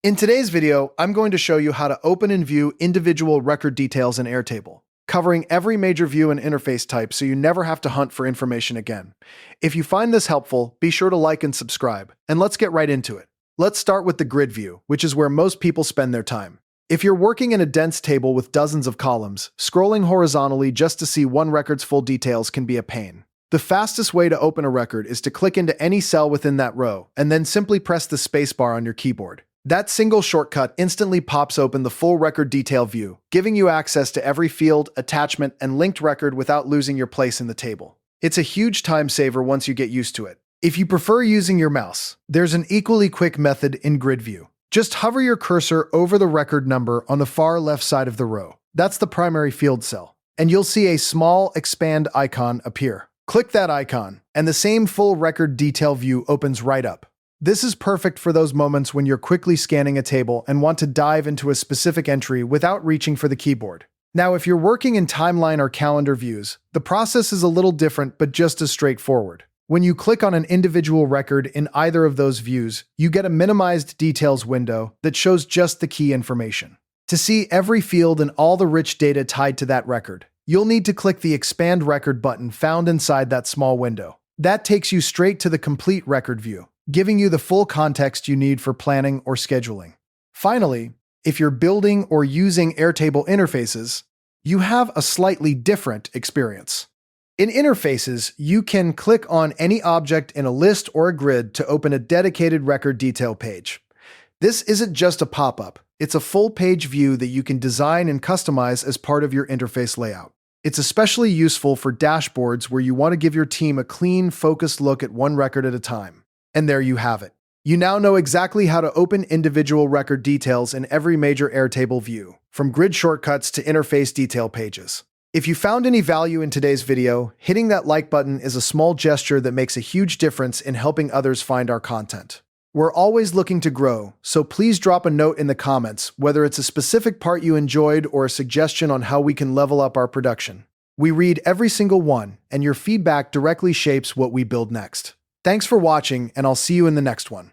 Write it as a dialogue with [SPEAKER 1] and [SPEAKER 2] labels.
[SPEAKER 1] In today's video, I'm going to show you how to open and view individual record details in Airtable, covering every major view and interface type so you never have to hunt for information again. If you find this helpful, be sure to like and subscribe, and let's get right into it. Let's start with the grid view, which is where most people spend their time. If you're working in a dense table with dozens of columns, scrolling horizontally just to see one record's full details can be a pain. The fastest way to open a record is to click into any cell within that row, and then simply press the spacebar on your keyboard. That single shortcut instantly pops open the full record detail view, giving you access to every field, attachment, and linked record without losing your place in the table. It's a huge time saver once you get used to it. If you prefer using your mouse, there's an equally quick method in grid view. Just hover your cursor over the record number on the far left side of the row. That's the primary field cell, and you'll see a small expand icon appear. Click that icon, and the same full record detail view opens right up. This is perfect for those moments when you're quickly scanning a table and want to dive into a specific entry without reaching for the keyboard. Now, if you're working in timeline or calendar views, the process is a little different but just as straightforward. When you click on an individual record in either of those views, you get a minimized details window that shows just the key information. To see every field and all the rich data tied to that record, you'll need to click the Expand Record button found inside that small window. That takes you straight to the complete record view, giving you the full context you need for planning or scheduling. Finally, if you're building or using Airtable interfaces, you have a slightly different experience. In interfaces, you can click on any object in a list or a grid to open a dedicated record detail page. This isn't just a pop-up, it's a full-page view that you can design and customize as part of your interface layout. It's especially useful for dashboards where you want to give your team a clean, focused look at one record at a time. And there you have it. You now know exactly how to open individual record details in every major Airtable view, from grid shortcuts to interface detail pages. If you found any value in today's video, hitting that like button is a small gesture that makes a huge difference in helping others find our content. We're always looking to grow, so please drop a note in the comments, whether it's a specific part you enjoyed or a suggestion on how we can level up our production. We read every single one, and your feedback directly shapes what we build next. Thanks for watching, and I'll see you in the next one.